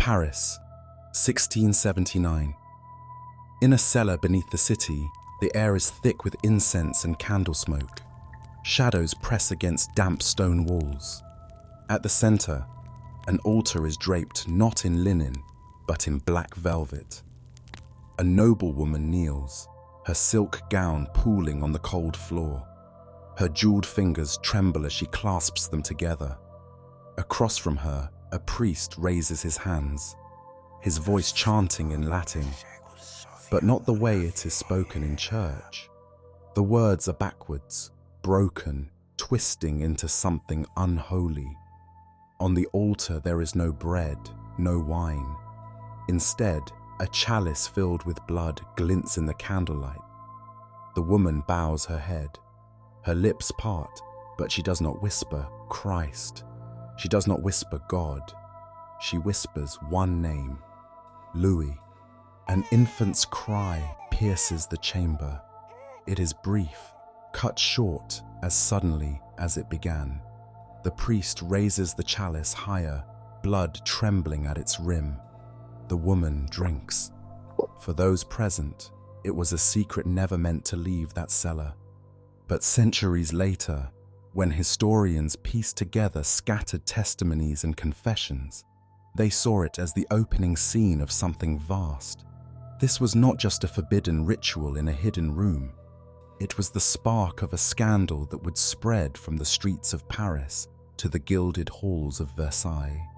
Paris, 1679. In a cellar beneath the city, the air is thick with incense and candle smoke. Shadows press against damp stone walls. At the center, an altar is draped not in linen, but in black velvet. A noblewoman kneels, her silk gown pooling on the cold floor. Her jeweled fingers tremble as she clasps them together. Across from her, a priest raises his hands, his voice chanting in Latin, but not the way it is spoken in church. The words are backwards, broken, twisting into something unholy. On the altar there is no bread, no wine. Instead, a chalice filled with blood glints in the candlelight. The woman bows her head. Her lips part, but she does not whisper Christ. She does not whisper God. She whispers one name, Louis. An infant's cry pierces the chamber. It is brief, cut short as suddenly as it began. The priest raises the chalice higher, blood trembling at its rim. The woman drinks. For those present, it was a secret never meant to leave that cellar. But centuries later, when historians pieced together scattered testimonies and confessions, they saw it as the opening scene of something vast. This was not just a forbidden ritual in a hidden room. It was the spark of a scandal that would spread from the streets of Paris to the gilded halls of Versailles.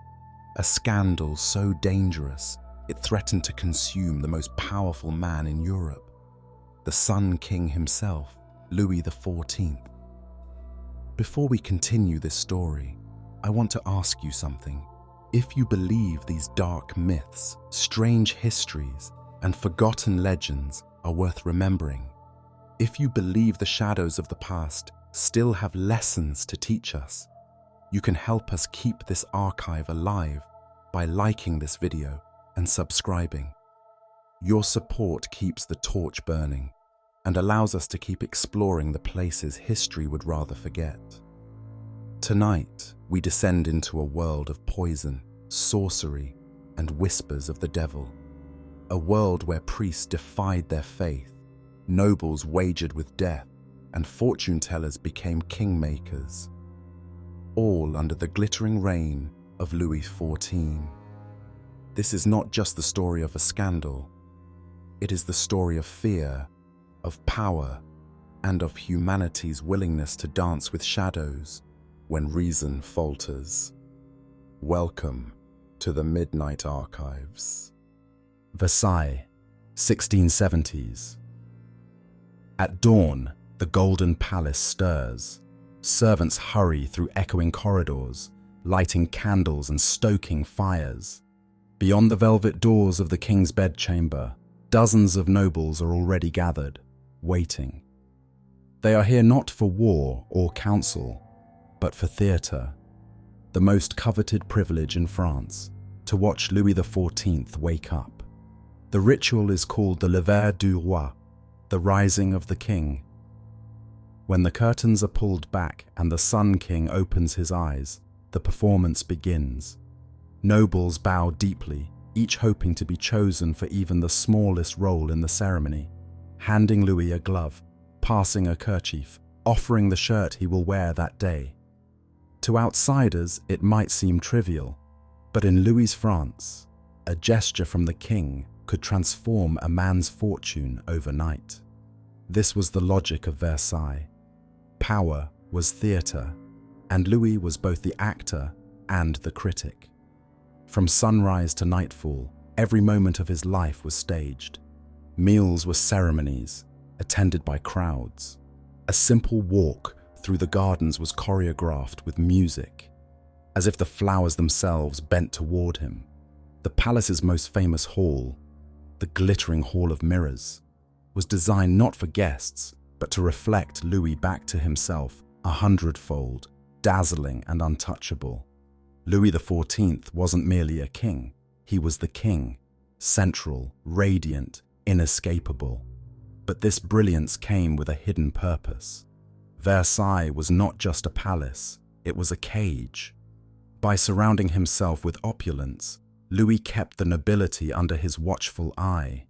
A scandal so dangerous, it threatened to consume the most powerful man in Europe, the Sun King himself, Louis XIV. Before we continue this story, I want to ask you something. If you believe these dark myths, strange histories, and forgotten legends are worth remembering, if you believe the shadows of the past still have lessons to teach us, you can help us keep this archive alive by liking this video and subscribing. Your support keeps the torch burning and allows us to keep exploring the places history would rather forget. Tonight, we descend into a world of poison, sorcery, and whispers of the devil. A world where priests defied their faith, nobles wagered with death, and fortune-tellers became kingmakers. All under the glittering reign of Louis XIV. This is not just the story of a scandal. It is the story of fear, of power, and of humanity's willingness to dance with shadows when reason falters. Welcome to the Midnight Archives. Versailles, 1670s. At dawn, the Golden Palace stirs. Servants hurry through echoing corridors, lighting candles and stoking fires. Beyond the velvet doors of the king's bedchamber, dozens of nobles are already gathered, waiting. They are here not for war or council, but for theatre, the most coveted privilege in France, to watch Louis XIV wake up. The ritual is called the lever du roi, the rising of the king. When the curtains are pulled back and the Sun King opens his eyes, the performance begins. Nobles bow deeply, each hoping to be chosen for even the smallest role in the ceremony, handing Louis a glove, passing a kerchief, offering the shirt he will wear that day. To outsiders, it might seem trivial, but in Louis's France, a gesture from the king could transform a man's fortune overnight. This was the logic of Versailles. Power was theatre, and Louis was both the actor and the critic. From sunrise to nightfall, every moment of his life was staged. Meals were ceremonies, attended by crowds. A simple walk through the gardens was choreographed with music, as if the flowers themselves bent toward him. The palace's most famous hall, the glittering Hall of Mirrors, was designed not for guests, but to reflect Louis back to himself 100-fold, dazzling and untouchable. Louis XIV wasn't merely a king, he was the king, central, radiant, inescapable. But this brilliance came with a hidden purpose. Versailles was not just a palace, it was a cage. By surrounding himself with opulence, Louis kept the nobility under his watchful eye.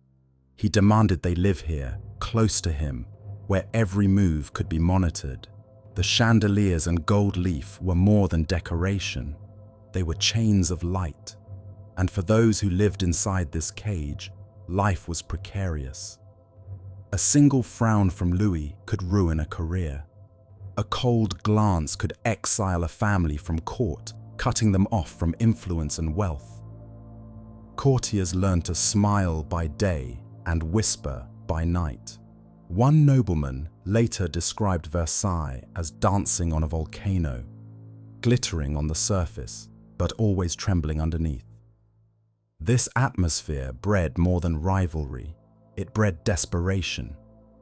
He demanded they live here, close to him, where every move could be monitored. The chandeliers and gold leaf were more than decoration. They were chains of light. And for those who lived inside this cage, life was precarious. A single frown from Louis could ruin a career. A cold glance could exile a family from court, cutting them off from influence and wealth. Courtiers learned to smile by day and whisper by night. One nobleman later described Versailles as dancing on a volcano, glittering on the surface, but always trembling underneath. This atmosphere bred more than rivalry. It bred desperation,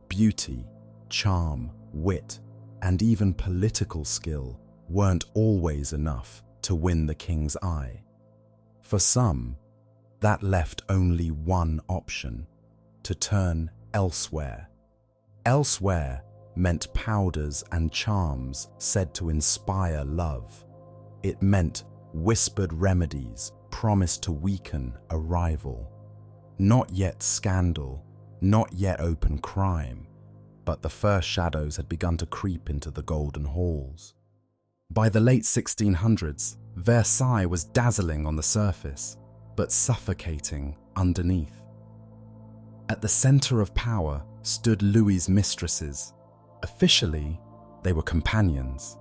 beauty, charm, wit, and even political skill weren't always enough to win the king's eye. For some, that left only one option: to turn elsewhere. Elsewhere meant powders and charms said to inspire love. It meant whispered remedies promised to weaken a rival. Not yet scandal, not yet open crime, but the first shadows had begun to creep into the golden halls. By the late 1600s, Versailles was dazzling on the surface, but suffocating underneath. At the center of power stood Louis's mistresses. Officially, they were companions.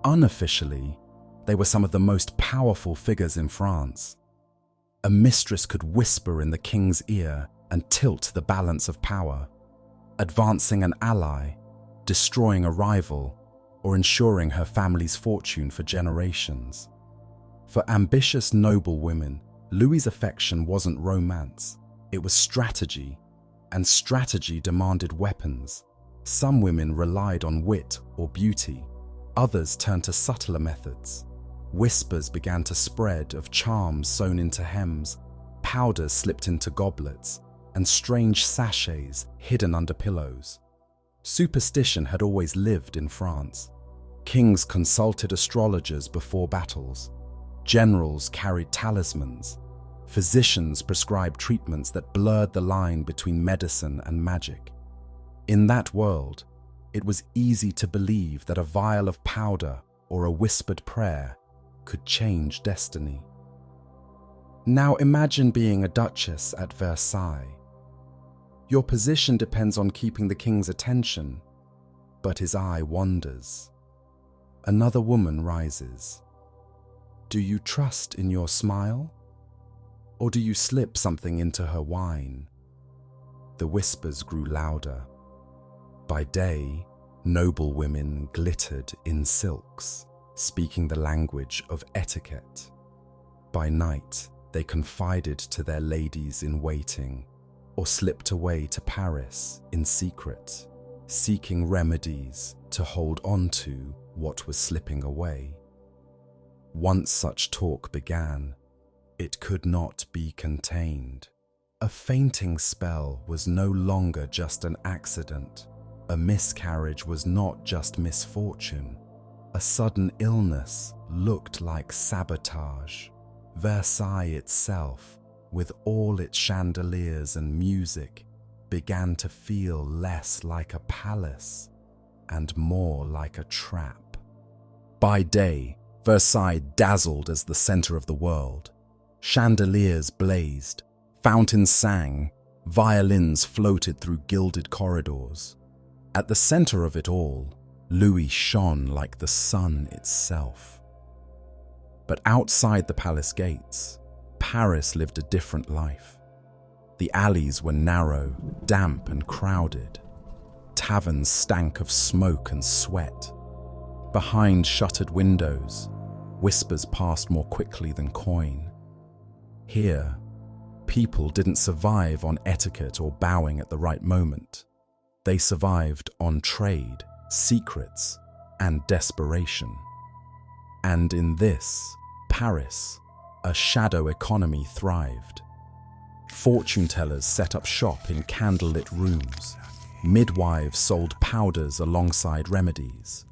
Unofficially, they were some of the most powerful figures in France. A mistress could whisper in the king's ear and tilt the balance of power, advancing an ally, destroying a rival, or ensuring her family's fortune for generations. For ambitious noble women, Louis's affection wasn't romance, it was strategy, and strategy demanded weapons. Some women relied on wit or beauty, others turned to subtler methods. Whispers began to spread of charms sewn into hems, powders slipped into goblets, and strange sachets hidden under pillows. Superstition had always lived in France. Kings consulted astrologers before battles. Generals carried talismans. Physicians prescribed treatments that blurred the line between medicine and magic. In that world, it was easy to believe that a vial of powder or a whispered prayer could change destiny. Now imagine being a duchess at Versailles. Your position depends on keeping the king's attention, but his eye wanders. Another woman rises. Do you trust in your smile? Or do you slip something into her wine? The whispers grew louder. By day, noble women glittered in silks, speaking the language of etiquette. By night, they confided to their ladies in waiting, or slipped away to Paris in secret, seeking remedies to hold on to what was slipping away. Once such talk began, it could not be contained. A fainting spell was no longer just an accident. A miscarriage was not just misfortune. A sudden illness looked like sabotage. Versailles itself, with all its chandeliers and music, began to feel less like a palace and more like a trap. By day, Versailles dazzled as the center of the world. Chandeliers blazed, fountains sang, violins floated through gilded corridors. At the center of it all, Louis shone like the sun itself. But outside the palace gates, Paris lived a different life. The alleys were narrow, damp and crowded. Taverns stank of smoke and sweat. Behind shuttered windows, whispers passed more quickly than coin. Here, people didn't survive on etiquette or bowing at the right moment. They survived on trade, secrets, and desperation. And in this, Paris, a shadow economy thrived. Fortune tellers set up shop in candlelit rooms. Midwives sold powders alongside remedies.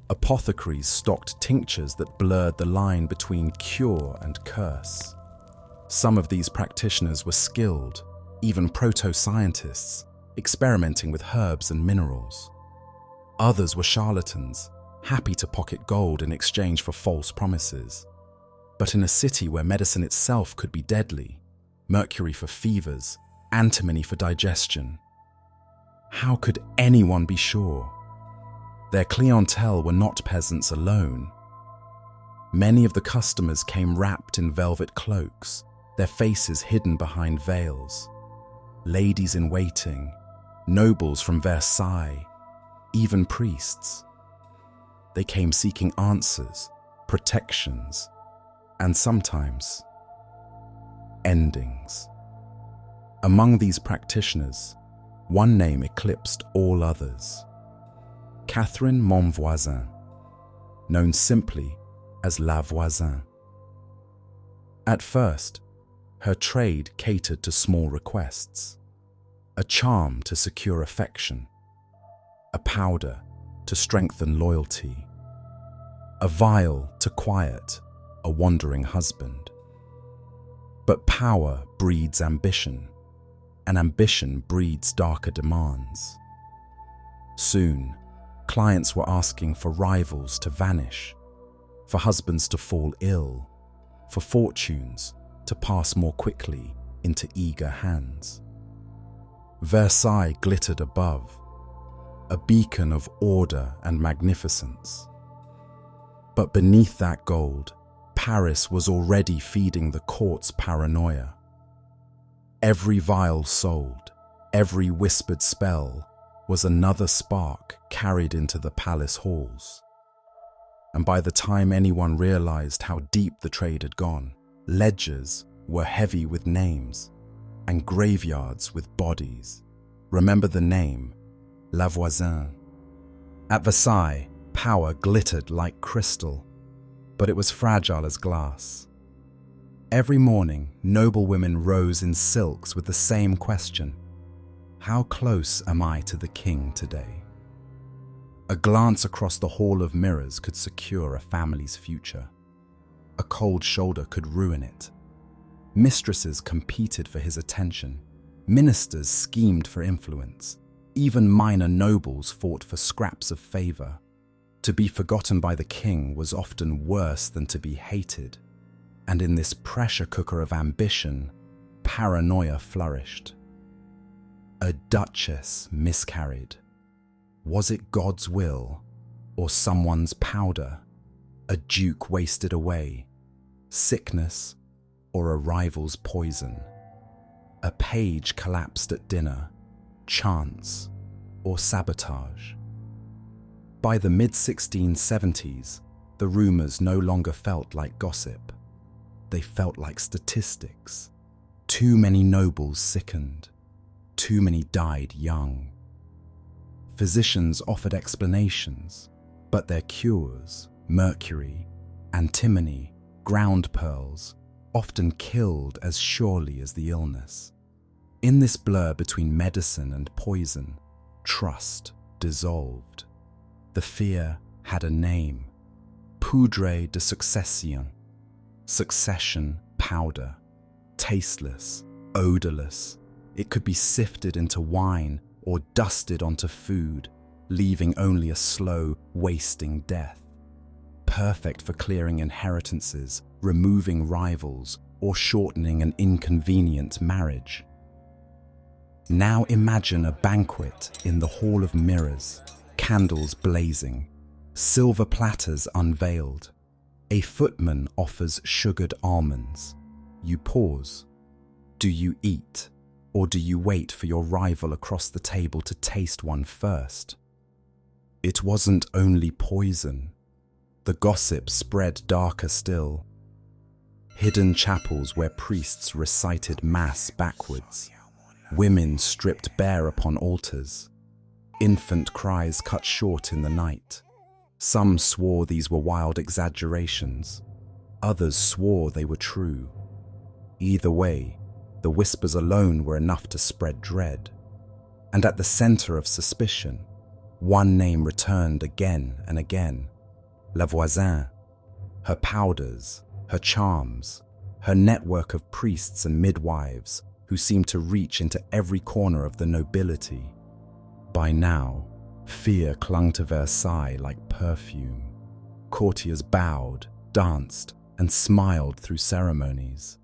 Apothecaries stocked tinctures that blurred the line between cure and curse. Some of these practitioners were skilled, even proto-scientists, experimenting with herbs and minerals. Others were charlatans, happy to pocket gold in exchange for false promises. But in a city where medicine itself could be deadly, mercury for fevers, antimony for digestion, how could anyone be sure? Their clientele were not peasants alone. Many of the customers came wrapped in velvet cloaks, their faces hidden behind veils. Ladies in waiting, nobles from Versailles, even priests. They came seeking answers, protections, and sometimes endings. Among these practitioners, one name eclipsed all others: Catherine Monvoisin, known simply as Voisin. At first, her trade catered to small requests: a charm to secure affection, a powder to strengthen loyalty, a vial to quiet a wandering husband. But power breeds ambition, and ambition breeds darker demands. Soon, clients were asking for rivals to vanish, for husbands to fall ill, for fortunes to pass more quickly into eager hands. Versailles glittered above, a beacon of order and magnificence. But beneath that gold, Paris was already feeding the court's paranoia. Every vial sold, every whispered spell was another spark carried into the palace halls. And by the time anyone realized how deep the trade had gone, ledgers were heavy with names and graveyards with bodies. Remember the name, Voisin. At Versailles, power glittered like crystal, but it was fragile as glass. Every morning, noble women rose in silks with the same question: how close am I to the king today? A glance across the hall of mirrors could secure a family's future. A cold shoulder could ruin it. Mistresses competed for his attention. Ministers schemed for influence. Even minor nobles fought for scraps of favor. To be forgotten by the king was often worse than to be hated. And in this pressure cooker of ambition, paranoia flourished. A duchess miscarried. Was it God's will or someone's powder? A duke wasted away. Sickness or a rival's poison? A page collapsed at dinner. Chance or sabotage? By the mid-1670s, the rumours no longer felt like gossip. They felt like statistics. Too many nobles sickened. Too many died young. Physicians offered explanations, but their cures, mercury, antimony, ground pearls, often killed as surely as the illness. In this blur between medicine and poison, trust dissolved. The fear had a name: poudre de succession, succession powder, tasteless, odorless. It could be sifted into wine or dusted onto food, leaving only a slow, wasting death. Perfect for clearing inheritances, removing rivals, or shortening an inconvenient marriage. Now imagine a banquet in the Hall of Mirrors, candles blazing, silver platters unveiled. A footman offers sugared almonds. You pause. Do you eat, or do you wait for your rival across the table to taste one first? It wasn't only poison. The gossip spread darker still. Hidden chapels where priests recited mass backwards. Women stripped bare upon altars. Infant cries cut short in the night. Some swore these were wild exaggerations. Others swore they were true. Either way, the whispers alone were enough to spread dread. And at the center of suspicion, one name returned again and again: Voisin. Her powders, her charms, her network of priests and midwives who seemed to reach into every corner of the nobility. By now, fear clung to Versailles like perfume. Courtiers bowed, danced, and smiled through ceremonies.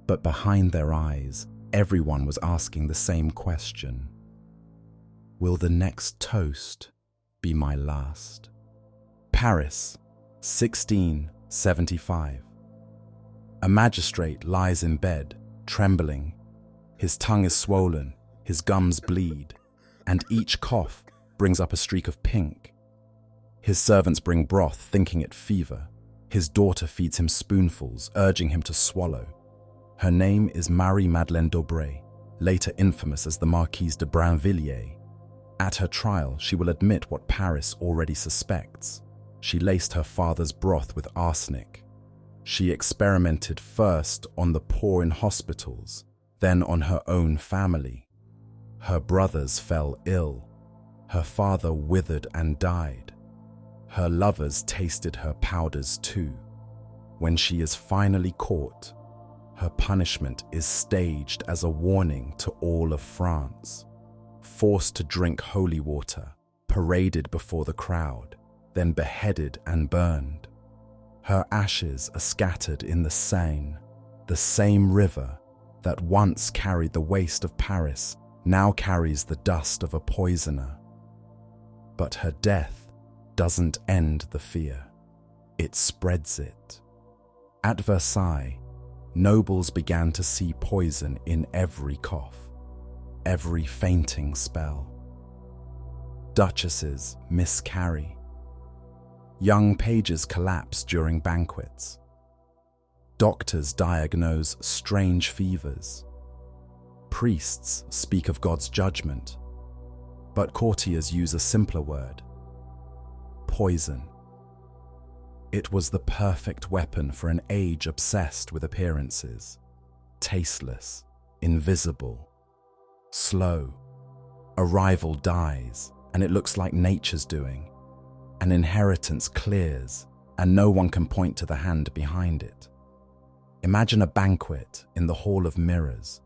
But behind their eyes, everyone was asking the same question. Will the next toast be my last? Paris, 1675. A magistrate lies in bed, trembling. His tongue is swollen, his gums bleed, and each cough brings up a streak of pink. His servants bring broth, thinking it fever. His daughter feeds him spoonfuls, urging him to swallow. Her name is Marie-Madeleine d'Aubray, later infamous as the Marquise de Brinvilliers. At her trial, she will admit what Paris already suspects. She laced her father's broth with arsenic. She experimented first on the poor in hospitals, then on her own family. Her brothers fell ill. Her father withered and died. Her lovers tasted her powders too. When she is finally caught, her punishment is staged as a warning to all of France. Forced to drink holy water, paraded before the crowd, then beheaded and burned. Her ashes are scattered in the Seine, the same river that once carried the waste of Paris, now carries the dust of a poisoner. But her death doesn't end the fear. It spreads it. At Versailles, nobles began to see poison in every cough, every fainting spell. Duchesses miscarry. Young pages collapse during banquets. Doctors diagnose strange fevers. Priests speak of God's judgment, but courtiers use a simpler word: poison. It was the perfect weapon for an age obsessed with appearances. Tasteless, invisible, slow. A rival dies, and it looks like nature's doing. An inheritance clears, and no one can point to the hand behind it. Imagine a banquet in the hall of mirrors.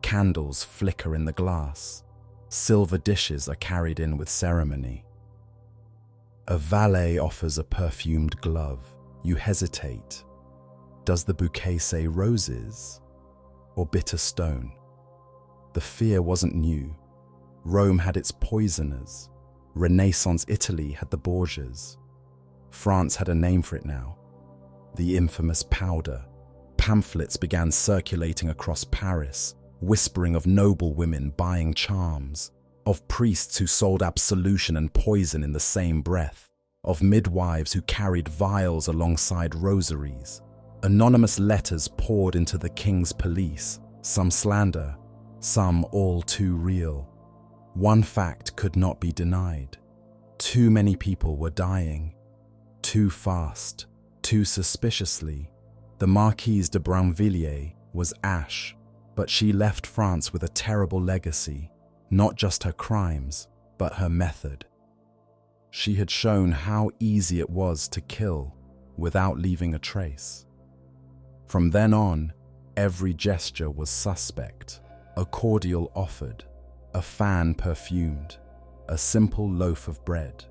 Candles flicker in the glass. Silver dishes are carried in with ceremony. A valet offers a perfumed glove. You hesitate. Does the bouquet say roses or bitter stone? The fear wasn't new. Rome had its poisoners. Renaissance Italy had the Borgias. France had a name for it now: the infamous powder. Pamphlets began circulating across Paris, whispering of noble women buying charms, of priests who sold absolution and poison in the same breath, of midwives who carried vials alongside rosaries. Anonymous letters poured into the king's police, some slander, some all too real. One fact could not be denied. Too many people were dying. Too fast, too suspiciously. The Marquise de Brinvilliers was ash, but she left France with a terrible legacy, not just her crimes, but her method. She had shown how easy it was to kill without leaving a trace. From then on, every gesture was suspect: a cordial offered, a fan perfumed, a simple loaf of bread.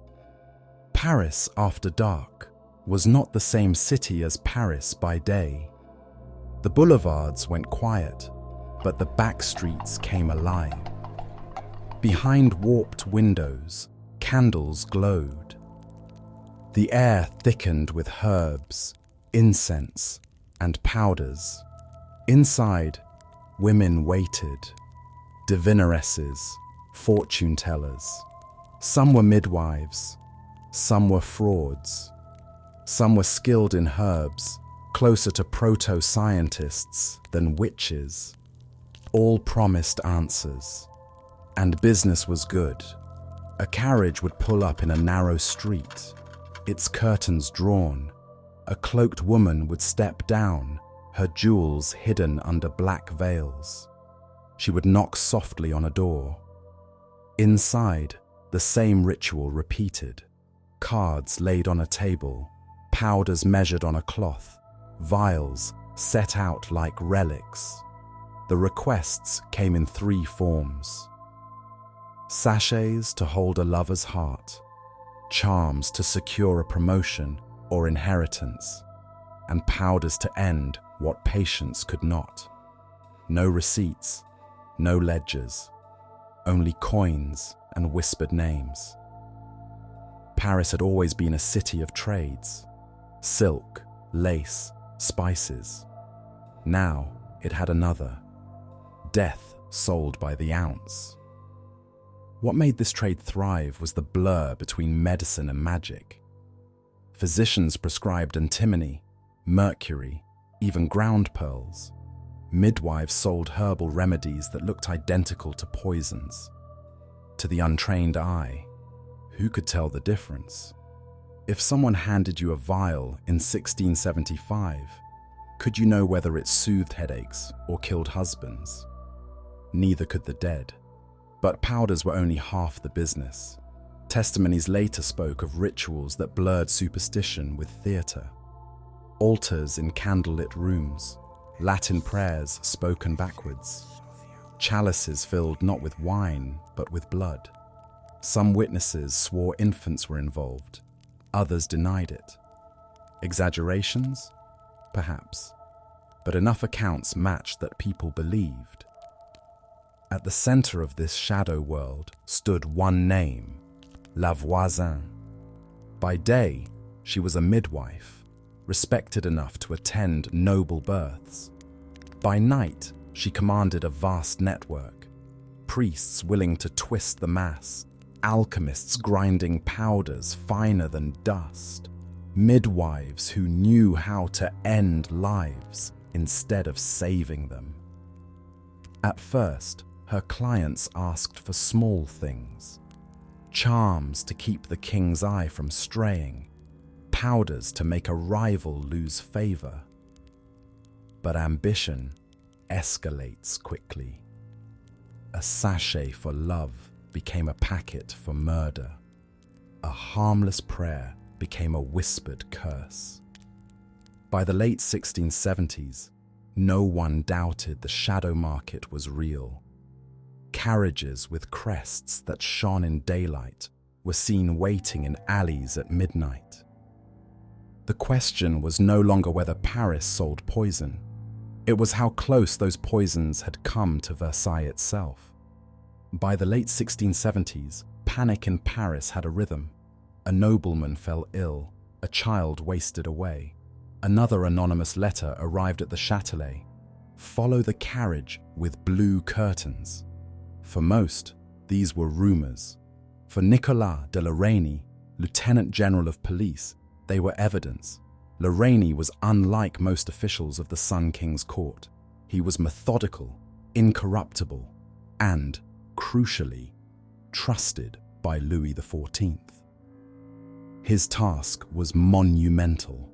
Paris after dark was not the same city as Paris by day. The boulevards went quiet, but the back streets came alive. Behind warped windows, candles glowed. The air thickened with herbs, incense, and powders. Inside, women waited. Divineresses, fortune tellers. Some were midwives, some were frauds. Some were skilled in herbs, closer to proto-scientists than witches. All promised answers. And business was good. A carriage would pull up in a narrow street, its curtains drawn. A cloaked woman would step down, her jewels hidden under black veils. She would knock softly on a door. Inside, the same ritual repeated. Cards laid on a table, powders measured on a cloth, vials set out like relics. The requests came in 3 forms: sachets to hold a lover's heart, charms to secure a promotion or inheritance, and powders to end what patience could not. No receipts, no ledgers, only coins and whispered names. Paris had always been a city of trades: silk, lace, spices. Now it had another: death sold by the ounce. What made this trade thrive was the blur between medicine and magic. Physicians prescribed antimony, mercury, even ground pearls. Midwives sold herbal remedies that looked identical to poisons. To the untrained eye, who could tell the difference? If someone handed you a vial in 1675, could you know whether it soothed headaches or killed husbands? Neither could the dead. But powders were only half the business. Testimonies later spoke of rituals that blurred superstition with theatre. Altars in candlelit rooms, Latin prayers spoken backwards, chalices filled not with wine but with blood. Some witnesses swore infants were involved, others denied it. Exaggerations? Perhaps. But enough accounts matched that people believed. At the center of this shadow world stood one name: La Voisin. By day, she was a midwife, respected enough to attend noble births. By night, she commanded a vast network: priests willing to twist the mass, alchemists grinding powders finer than dust, midwives who knew how to end lives instead of saving them. At first, her clients asked for small things: charms to keep the king's eye from straying, powders to make a rival lose favor. But ambition escalates quickly. A sachet for love became a packet for murder. A harmless prayer became a whispered curse. By the late 1670s, no one doubted the shadow market was real. Carriages with crests that shone in daylight were seen waiting in alleys at midnight. The question was no longer whether Paris sold poison. It was how close those poisons had come to Versailles itself. By the late 1670s, panic in Paris had a rhythm. A nobleman fell ill, a child wasted away. Another anonymous letter arrived at the Châtelet: follow the carriage with blue curtains. For most, these were rumours. For Nicolas de la Reynie, Lieutenant General of Police, they were evidence. La Reynie was unlike most officials of the Sun King's court. He was methodical, incorruptible, and, crucially, trusted by Louis XIV. His task was monumental: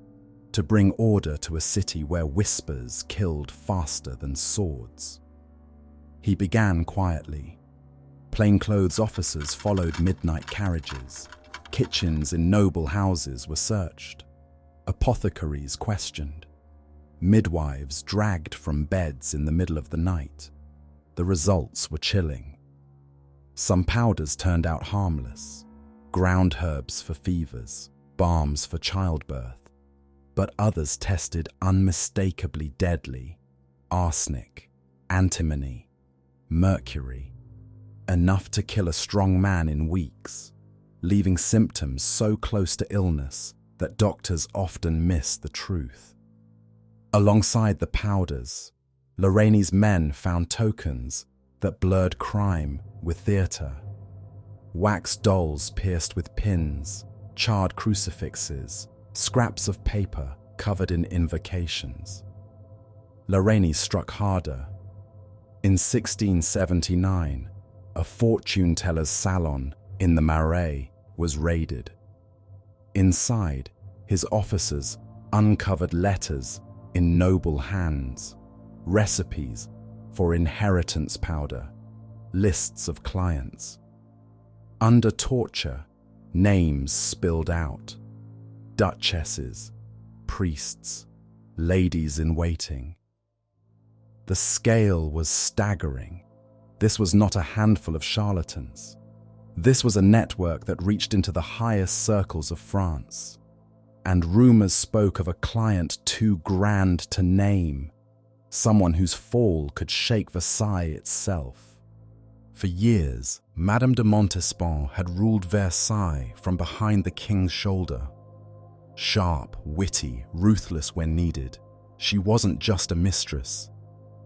to bring order to a city where whispers killed faster than swords. He began quietly. Plainclothes officers followed midnight carriages. Kitchens in noble houses were searched. Apothecaries questioned. Midwives dragged from beds in the middle of the night. The results were chilling. Some powders turned out harmless: ground herbs for fevers, balms for childbirth. But others tested unmistakably deadly: arsenic, antimony, mercury, enough to kill a strong man in weeks, leaving symptoms so close to illness that doctors often miss the truth. Alongside the powders, La Reynie's men found tokens that blurred crime with theatre: wax dolls pierced with pins, charred crucifixes, scraps of paper covered in invocations. La Reynie struck harder. In 1679, a fortune-teller's salon in the Marais was raided. Inside, his officers uncovered letters in noble hands, recipes for inheritance powder, lists of clients. Under torture, names spilled out: duchesses, priests, ladies in waiting. The scale was staggering. This was not a handful of charlatans. This was a network that reached into the highest circles of France. And rumours spoke of a client too grand to name, someone whose fall could shake Versailles itself. For years, Madame de Montespan had ruled Versailles from behind the king's shoulder. Sharp, witty, ruthless when needed, she wasn't just a mistress.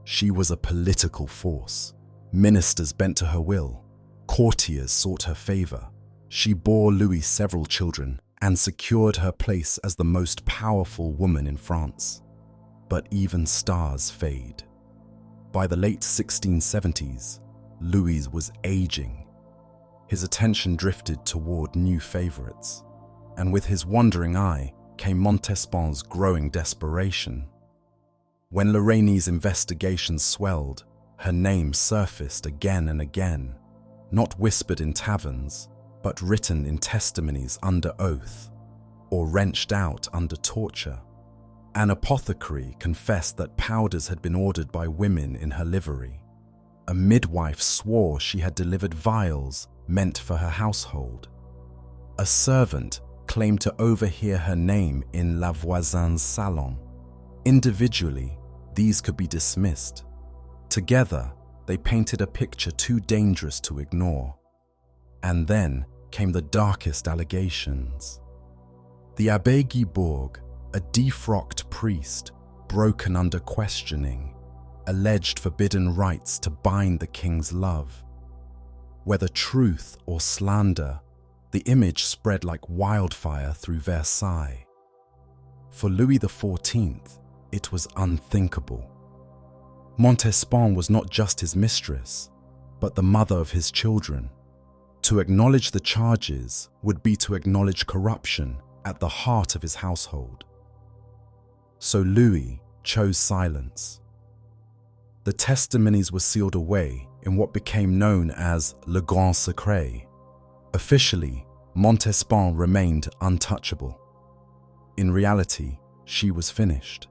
She was a political force. Ministers bent to her will. Courtiers sought her favour. She bore Louis several children and secured her place as the most powerful woman in France. But even stars fade. By the late 1670s, Louis was aging. His attention drifted toward new favourites, and with his wandering eye came Montespan's growing desperation. When Lorraine's investigations swelled, her name surfaced again and again, not whispered in taverns, but written in testimonies under oath, or wrenched out under torture. An apothecary confessed that powders had been ordered by women in her livery. A midwife swore she had delivered vials meant for her household. A servant claimed to overhear her name in La Voisin's salon. Individually, these could be dismissed. Together, they painted a picture too dangerous to ignore. And then came the darkest allegations. The Abbé Guibourg, a defrocked priest, broken under questioning, alleged forbidden rites to bind the king's love. Whether truth or slander, the image spread like wildfire through Versailles. For Louis XIV, it was unthinkable. Montespan was not just his mistress, but the mother of his children. To acknowledge the charges would be to acknowledge corruption at the heart of his household. So Louis chose silence. The testimonies were sealed away in what became known as le grand secret. Officially, Montespan remained untouchable. In reality, she was finished.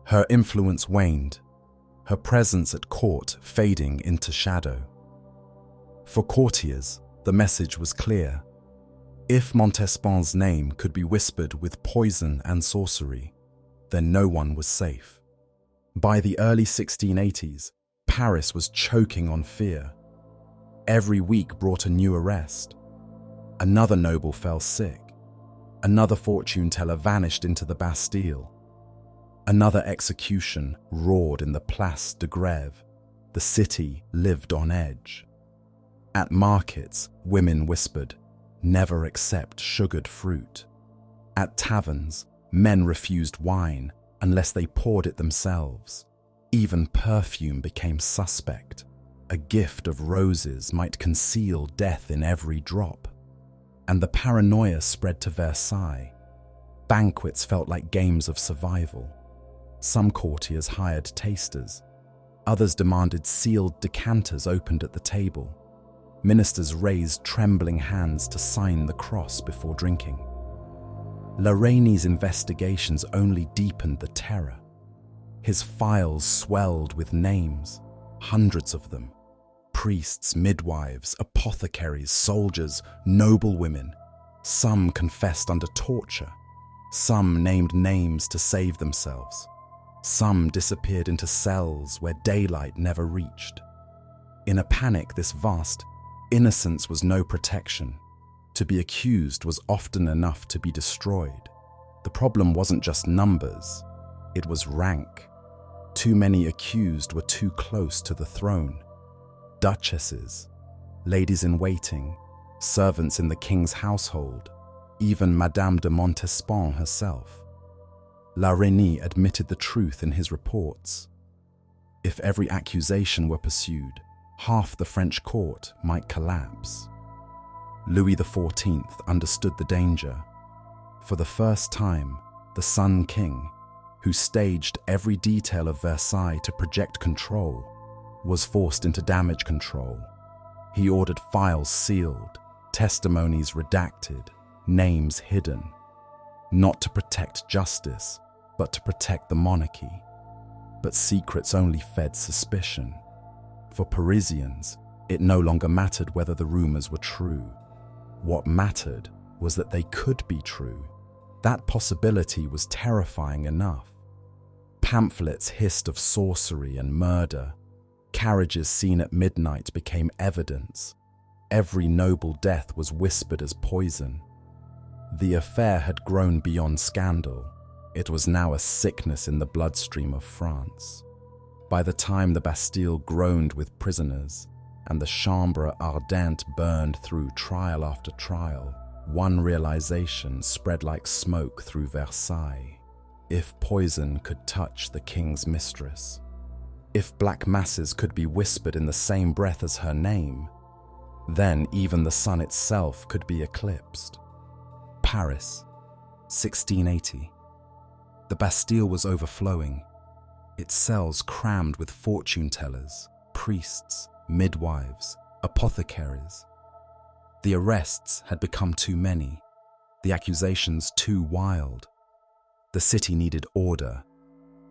Her influence waned, her presence at court fading into shadow. For courtiers, the message was clear. If Montespan's name could be whispered with poison and sorcery, then no one was safe. By the early 1680s, Paris was choking on fear. Every week brought a new arrest. Another noble fell sick. Another fortune teller vanished into the Bastille. Another execution roared in the Place de Grève. The city lived on edge. At markets, women whispered, "Never accept sugared fruit." At taverns, men refused wine unless they poured it themselves. Even perfume became suspect. A gift of roses might conceal death in every drop. And the paranoia spread to Versailles. Banquets felt like games of survival. Some courtiers hired tasters. Others demanded sealed decanters opened at the table. Ministers raised trembling hands to sign the cross before drinking. Lorraine's investigations only deepened the terror. His files swelled with names, hundreds of them. Priests, midwives, apothecaries, soldiers, noble women. Some confessed under torture. Some named names to save themselves. Some disappeared into cells where daylight never reached. In a panic this vast, innocence was no protection. To be accused was often enough to be destroyed. The problem wasn't just numbers, it was rank. Too many accused were too close to the throne. Duchesses, ladies in waiting, servants in the king's household, even Madame de Montespan herself. Lorraine admitted the truth in his reports. If every accusation were pursued, half the French court might collapse. Louis XIV understood the danger. For the first time, the Sun King, who staged every detail of Versailles to project control, was forced into damage control. He ordered files sealed, testimonies redacted, names hidden, not to protect justice, but to protect the monarchy. But secrets only fed suspicion. For Parisians, it no longer mattered whether the rumours were true. What mattered was that they could be true. That possibility was terrifying enough. Pamphlets hissed of sorcery and murder. Carriages seen at midnight became evidence. Every noble death was whispered as poison. The affair had grown beyond scandal. It was now a sickness in the bloodstream of France. By the time the Bastille groaned with prisoners and the Chambre Ardente burned through trial after trial, one realization spread like smoke through Versailles. If poison could touch the king's mistress, if black masses could be whispered in the same breath as her name, then even the sun itself could be eclipsed. Paris, 1680. The Bastille was overflowing, its cells crammed with fortune-tellers, priests, midwives, apothecaries. The arrests had become too many, the accusations too wild. The city needed order,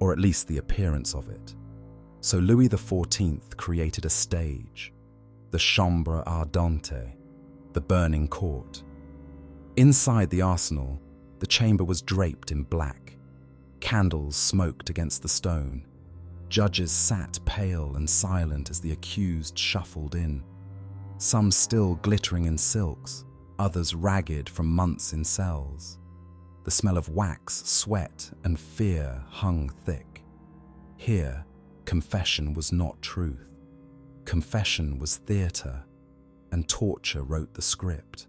or at least the appearance of it. So Louis XIV created a stage, the Chambre Ardente, the burning court. Inside the arsenal, the chamber was draped in black. Candles smoked against the stone. Judges sat pale and silent as the accused shuffled in, some still glittering in silks, others ragged from months in cells. The smell of wax, sweat, and fear hung thick. Here, confession was not truth. Confession was theatre, and torture wrote the script.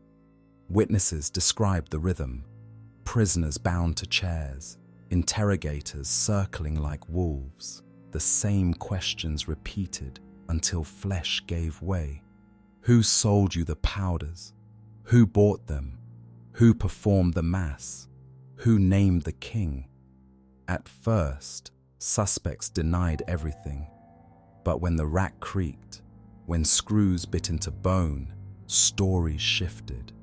Witnesses described the rhythm, prisoners bound to chairs, interrogators circling like wolves, the same questions repeated until flesh gave way. Who sold you the powders? Who bought them? Who performed the mass? Who named the king? At first, suspects denied everything. But when the rack creaked, when screws bit into bone, stories shifted.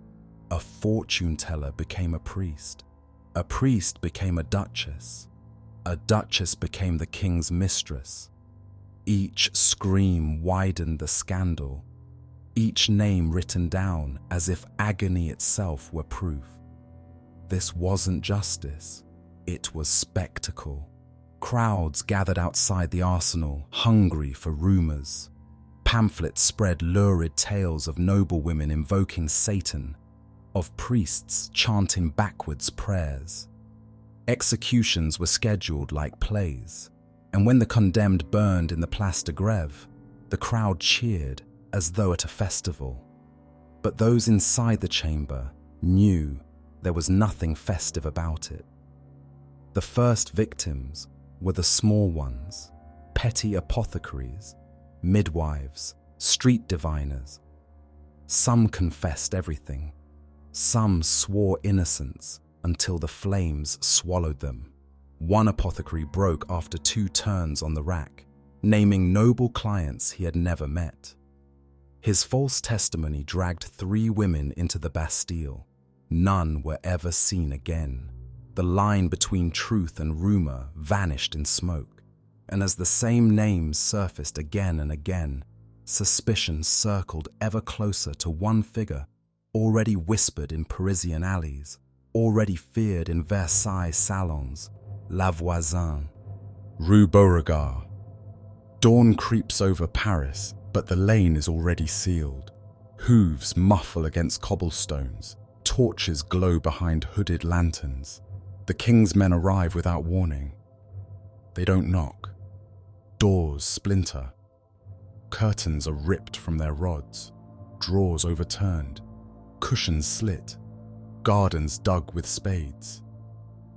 A fortune teller became a priest became a duchess became the king's mistress. Each scream widened the scandal, each name written down as if agony itself were proof. This wasn't justice, it was spectacle. Crowds gathered outside the arsenal, hungry for rumours. Pamphlets spread lurid tales of noblewomen invoking Satan, of priests chanting backwards prayers. Executions were scheduled like plays, and when the condemned burned in the Place de Grève, the crowd cheered as though at a festival. But those inside the chamber knew there was nothing festive about it. The first victims were the small ones, petty apothecaries, midwives, street diviners. Some confessed everything. Some swore innocence until the flames swallowed them. One apothecary broke after 2 turns on the rack, naming noble clients he had never met. His false testimony dragged 3 women into the Bastille. None were ever seen again. The line between truth and rumour vanished in smoke, and as the same names surfaced again and again, suspicion circled ever closer to one figure, already whispered in Parisian alleys, already feared in Versailles salons, la Voisin. Rue Beauregard. Dawn creeps over Paris, but the lane is already sealed. Hooves muffle against cobblestones. Torches glow behind hooded lanterns. The king's men arrive without warning. They don't knock. Doors splinter. Curtains are ripped from their rods. Drawers overturned. Cushions slit. Gardens dug with spades.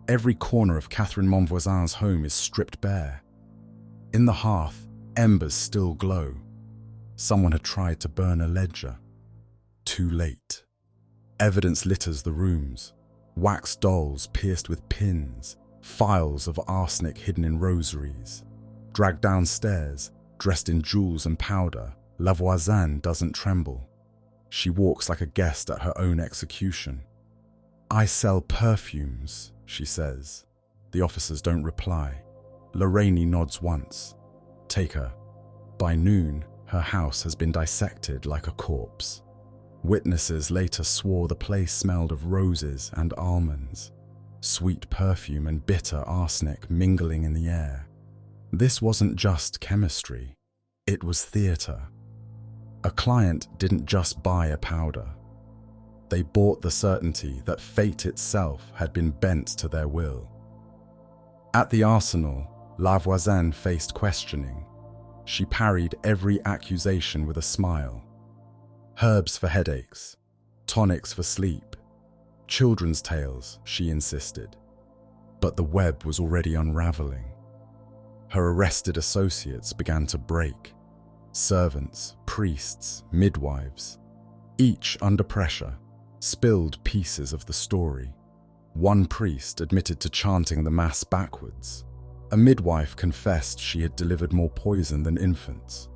Every corner of Catherine Monvoisin's home is stripped bare. In the hearth, embers still glow. Someone had tried to burn a ledger. Too late. Evidence litters the rooms. Wax dolls pierced with pins, phials of arsenic hidden in rosaries. Dragged downstairs, dressed in jewels and powder, La Voisin doesn't tremble. She walks like a guest at her own execution. "I sell perfumes," she says. The officers don't reply. Lorraine nods once. Take her. By noon, her house has been dissected like a corpse. Witnesses later swore the place smelled of roses and almonds, sweet perfume and bitter arsenic mingling in the air. This wasn't just chemistry, it was theatre. A client didn't just buy a powder. They bought the certainty that fate itself had been bent to their will. At the arsenal, La Voisin faced questioning. She parried every accusation with a smile. Herbs for headaches, tonics for sleep, children's tales, she insisted. But the web was already unraveling. Her arrested associates began to break. Servants, priests, midwives, each under pressure, spilled pieces of the story. One priest admitted to chanting the mass backwards. A midwife confessed she had delivered more poison than infants.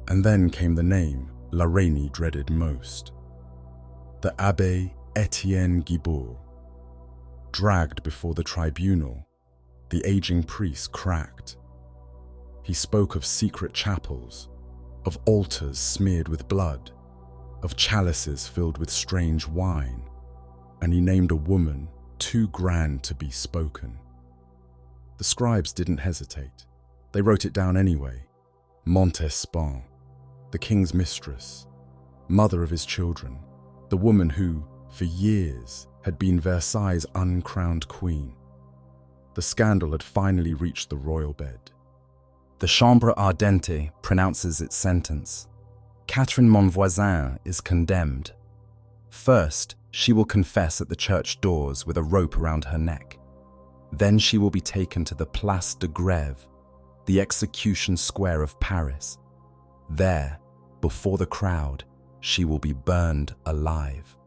And then came the name Lorraine dreaded most. The Abbé Etienne Guibourg. Dragged before the tribunal, the aging priest cracked. He spoke of secret chapels, of altars smeared with blood, of chalices filled with strange wine, and he named a woman too grand to be spoken. The scribes didn't hesitate. They wrote it down anyway. Montespan, the king's mistress, mother of his children, the woman who, for years, had been Versailles' uncrowned queen. The scandal had finally reached the royal bed. The Chambre Ardente pronounces its sentence. Catherine Monvoisin is condemned. First, she will confess at the church doors with a rope around her neck. Then she will be taken to the Place de Grève, the execution square of Paris. There, before the crowd, she will be burned alive.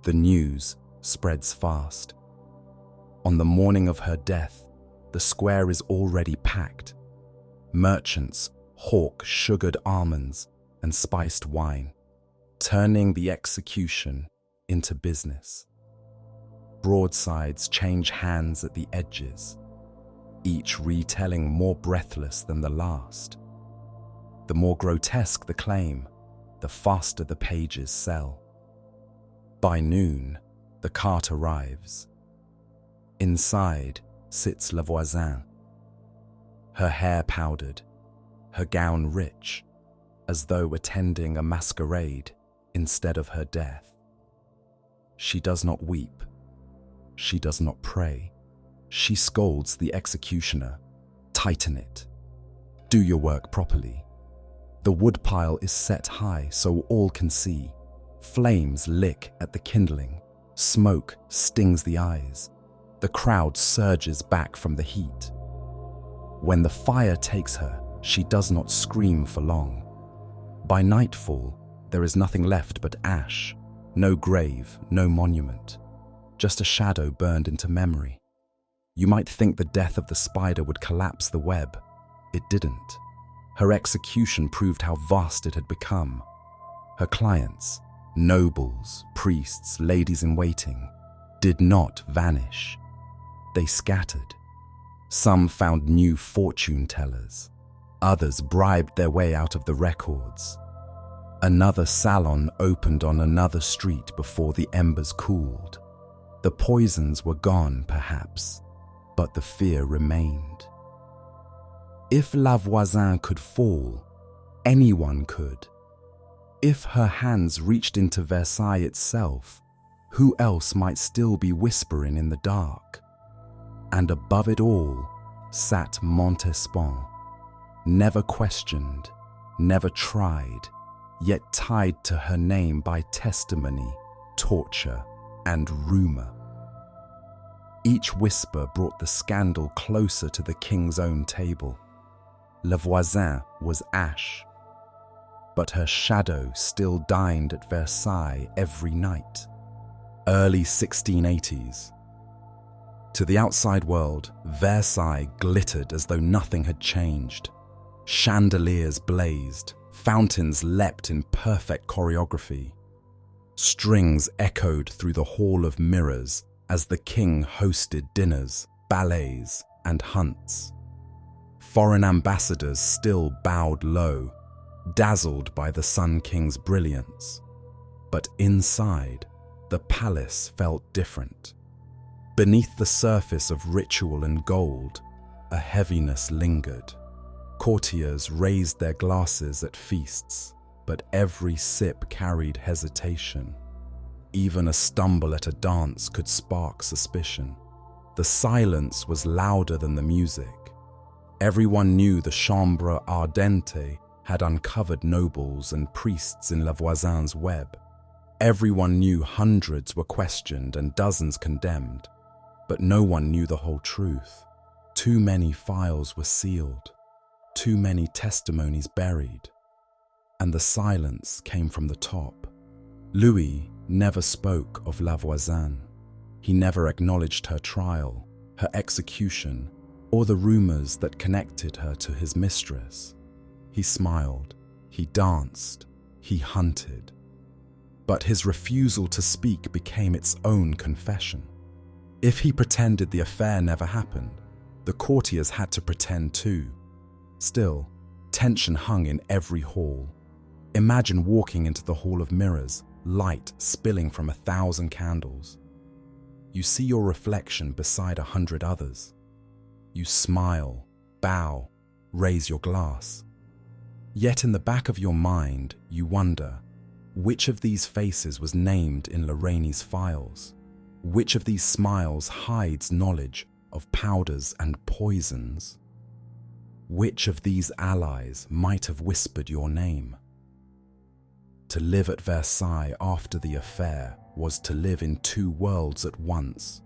The news spreads fast. On the morning of her death, the square is already packed. Merchants hawk sugared almonds and spiced wine, turning the execution into business. Broadsides change hands at the edges, each retelling more breathless than the last. The more grotesque the claim, the faster the pages sell. By noon, the cart arrives. Inside sits La Voisin, her hair powdered, her gown rich, as though attending a masquerade instead of her death. She does not weep. She does not pray. She scolds the executioner. Tighten it. Do your work properly. The woodpile is set high so all can see. Flames lick at the kindling. Smoke stings the eyes. The crowd surges back from the heat. When the fire takes her, she does not scream for long. By nightfall, there is nothing left but ash. No grave, no monument. Just a shadow burned into memory. You might think the death of the spider would collapse the web. It didn't. Her execution proved how vast it had become. Her clients, nobles, priests, ladies-in-waiting, did not vanish. They scattered. Some found new fortune-tellers. Others bribed their way out of the records. Another salon opened on another street before the embers cooled. The poisons were gone, perhaps, but the fear remained. If La Voisin could fall, anyone could. If her hands reached into Versailles itself, who else might still be whispering in the dark? And above it all sat Montespan, never questioned, never tried, yet tied to her name by testimony, torture, and rumour. Each whisper brought the scandal closer to the king's own table. La Voisin was ash, but her shadow still dined at Versailles every night. Early 1680s. To the outside world, Versailles glittered as though nothing had changed. Chandeliers blazed, fountains leapt in perfect choreography. Strings echoed through the hall of mirrors as the king hosted dinners. ballets, and hunts. Foreign ambassadors still bowed low, dazzled by the Sun King's brilliance. But inside, the palace felt different. Beneath the surface of ritual and gold, a heaviness lingered. Courtiers raised their glasses at feasts, but every sip carried hesitation. Even a stumble at a dance could spark suspicion. The silence was louder than the music. Everyone knew the chambre ardente had uncovered nobles and priests in Voisin's web. Everyone knew hundreds were questioned and dozens condemned, but no one knew the whole truth. Too many files were sealed, too many testimonies buried, and the silence came from the top. Louis never spoke of Voisin. He never acknowledged her trial, her execution, or the rumours that connected her to his mistress. He smiled, he danced, he hunted. But his refusal to speak became its own confession. If he pretended the affair never happened, the courtiers had to pretend too. Still, tension hung in every hall. Imagine walking into the Hall of Mirrors, light spilling from 1,000 candles. You see your reflection beside 100 others. You smile, bow, raise your glass. Yet in the back of your mind, you wonder, which of these faces was named in Lorraine's files? Which of these smiles hides knowledge of powders and poisons? Which of these allies might have whispered your name? To live at Versailles after the affair was to live in two worlds at once.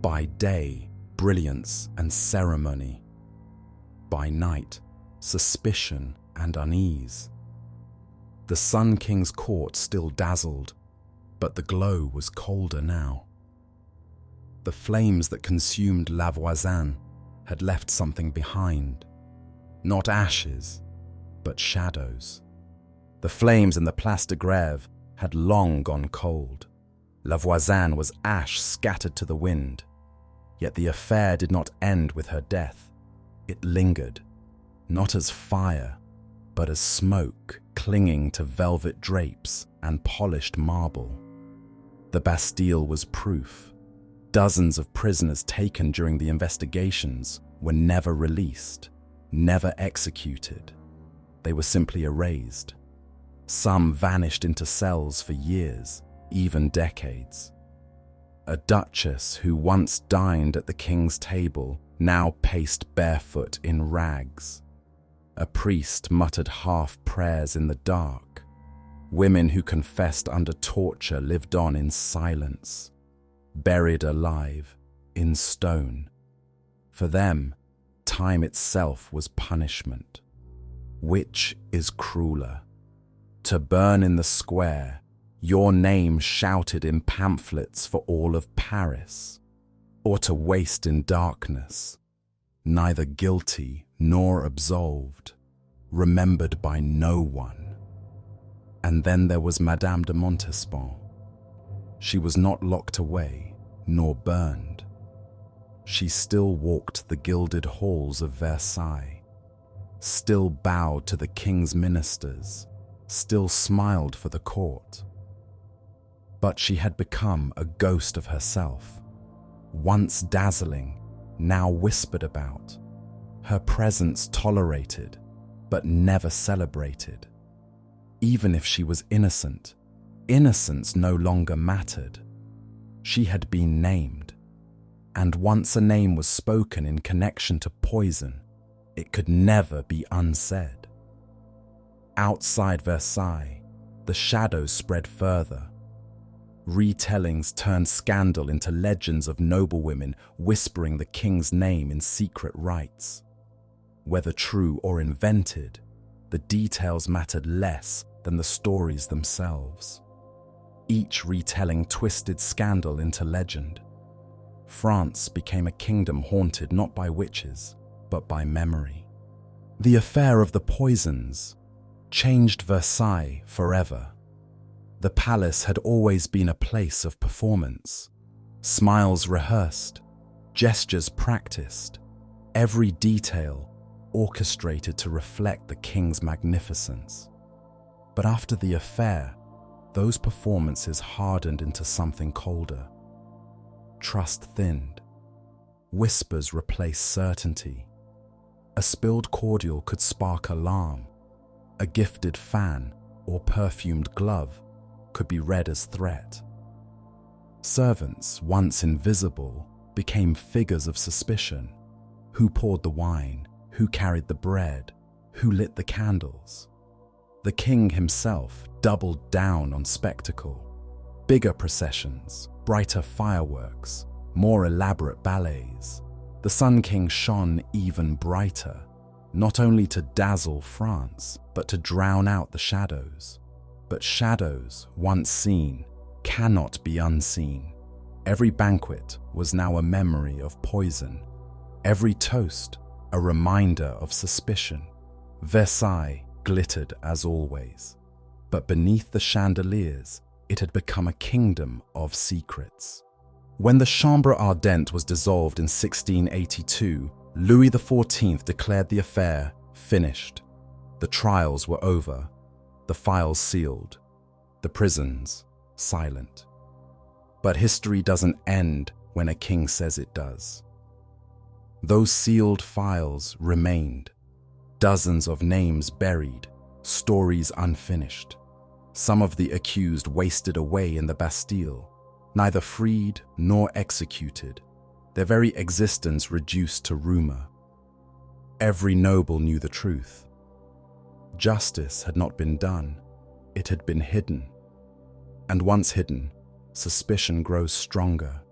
By day, brilliance and ceremony. By night, suspicion and unease. The Sun King's court still dazzled, but the glow was colder now. The flames that consumed Voisin had left something behind. Not ashes, but shadows. The flames in the Place de Grève had long gone cold. Voisin was ash scattered to the wind. Yet the affair did not end with her death. It lingered, not as fire, but as smoke clinging to velvet drapes and polished marble. The Bastille was proof. Dozens of prisoners taken during the investigations were never released, never executed. They were simply erased. Some vanished into cells for years, even decades. A duchess who once dined at the king's table now paced barefoot in rags. A priest muttered half prayers in the dark. Women who confessed under torture lived on in silence, buried alive, in stone. For them, time itself was punishment. Which is crueler? To burn in the square, your name shouted in pamphlets for all of Paris, or to waste in darkness, neither guilty nor absolved, remembered by no one. And then there was Madame de Montespan. She was not locked away, nor burned. She still walked the gilded halls of Versailles, still bowed to the king's ministers, still smiled for the court. But she had become a ghost of herself, once dazzling, now whispered about, her presence tolerated, but never celebrated. Even if she was innocent, innocence no longer mattered. She had been named, and once a name was spoken in connection to poison, it could never be unsaid. Outside Versailles, the shadows spread further. Retellings turned scandal into legends of noblewomen whispering the king's name in secret rites. Whether true or invented, the details mattered less than the stories themselves. Each retelling twisted scandal into legend. France became a kingdom haunted not by witches, but by memory. The affair of the poisons changed Versailles forever. The palace had always been a place of performance, smiles rehearsed, gestures practiced, every detail orchestrated to reflect the king's magnificence. But after the affair, those performances hardened into something colder. Trust thinned. Whispers replaced certainty. A spilled cordial could spark alarm. A gifted fan or perfumed glove could be read as threat. Servants, once invisible, became figures of suspicion. Who poured the wine? Who carried the bread? Who lit the candles? The king himself doubled down on spectacle. Bigger processions, brighter fireworks, more elaborate ballets. The Sun King shone even brighter, not only to dazzle France, but to drown out the shadows. But shadows, once seen, cannot be unseen. Every banquet was now a memory of poison. Every toast, a reminder of suspicion. Versailles glittered as always, but beneath the chandeliers, it had become a kingdom of secrets. When the Chambre Ardente was dissolved in 1682, Louis XIV declared the affair finished. The trials were over, the files sealed, the prisons silent. But history doesn't end when a king says it does. Those sealed files remained, dozens of names buried, stories unfinished. Some of the accused wasted away in the Bastille, neither freed nor executed, their very existence reduced to rumor. Every noble knew the truth. Justice had not been done, it had been hidden. And once hidden, suspicion grows stronger.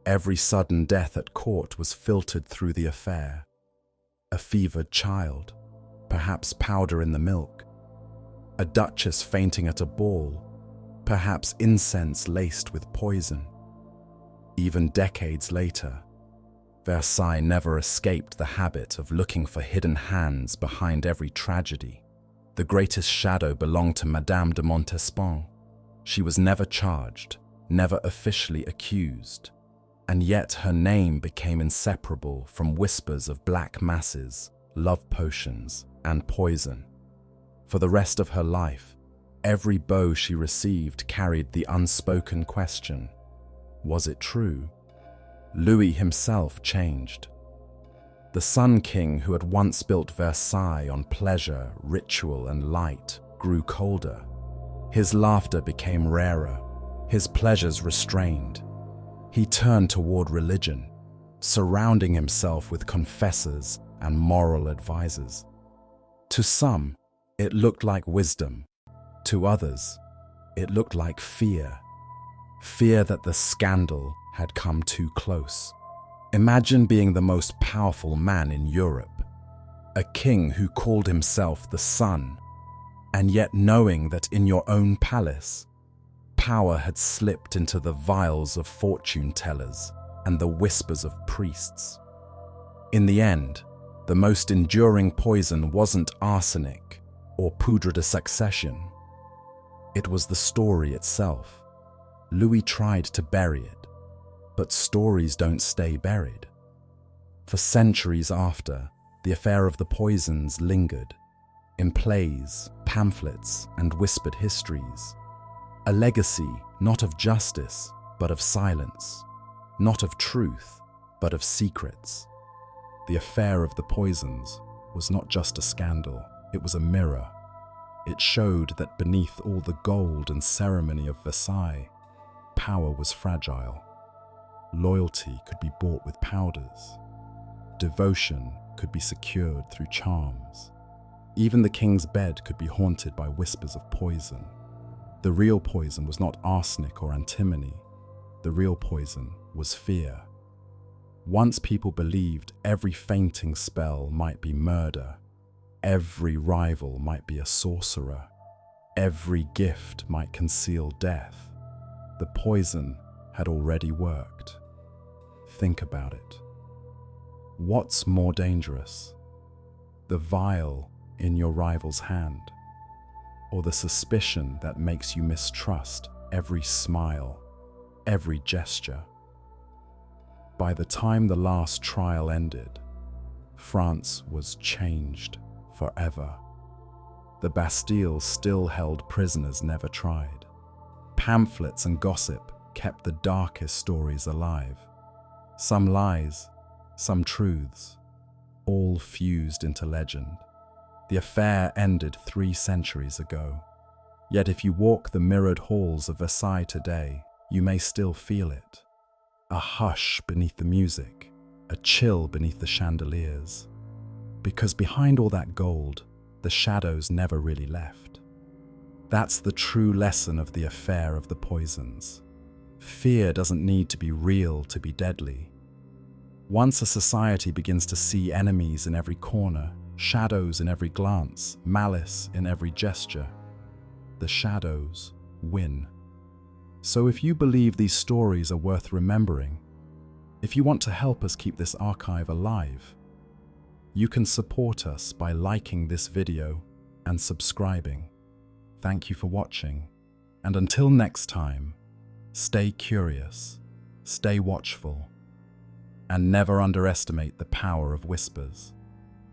Every sudden death at court was filtered through the affair. A fevered child, perhaps powder in the milk. A duchess fainting at a ball, perhaps incense laced with poison. Even decades later, Versailles never escaped the habit of looking for hidden hands behind every tragedy. The greatest shadow belonged to Madame de Montespan. She was never charged, never officially accused, and yet her name became inseparable from whispers of black masses, love potions, and poison. For the rest of her life, every beau she received carried the unspoken question, was it true? Louis himself changed. The Sun King, who had once built Versailles on pleasure, ritual, and light, grew colder. His laughter became rarer, his pleasures restrained. He turned toward religion, surrounding himself with confessors and moral advisors. To some, it looked like wisdom. To others, it looked like fear. Fear that the scandal had come too close. Imagine being the most powerful man in Europe, a king who called himself the Sun, and yet knowing that in your own palace, power had slipped into the vials of fortune tellers and the whispers of priests. In the end, the most enduring poison wasn't arsenic or poudre de succession. It was the story itself. Louis tried to bury it, but stories don't stay buried. For centuries after, the affair of the poisons lingered, in plays, pamphlets, and whispered histories. A legacy not of justice, but of silence, not of truth, but of secrets. The affair of the poisons was not just a scandal, it was a mirror. It showed that beneath all the gold and ceremony of Versailles, power was fragile. Loyalty could be bought with powders. Devotion could be secured through charms. Even the king's bed could be haunted by whispers of poison. The real poison was not arsenic or antimony. The real poison was fear. Once people believed every fainting spell might be murder, every rival might be a sorcerer, every gift might conceal death. The poison had already worked. Think about it. What's more dangerous? The vial in your rival's hand, or the suspicion that makes you mistrust every smile, every gesture? By the time the last trial ended, France was changed forever. The Bastille still held prisoners never tried. Pamphlets and gossip kept the darkest stories alive. Some lies, some truths, all fused into legend. The affair ended 3 centuries ago. Yet if you walk the mirrored halls of Versailles today, you may still feel it. A hush beneath the music, a chill beneath the chandeliers. Because behind all that gold, the shadows never really left. That's the true lesson of the affair of the poisons. Fear doesn't need to be real to be deadly. Once a society begins to see enemies in every corner, shadows in every glance, malice in every gesture, the shadows win. So if you believe these stories are worth remembering, if you want to help us keep this archive alive, you can support us by liking this video and subscribing. Thank you for watching, and until next time, stay curious, stay watchful, and never underestimate the power of whispers.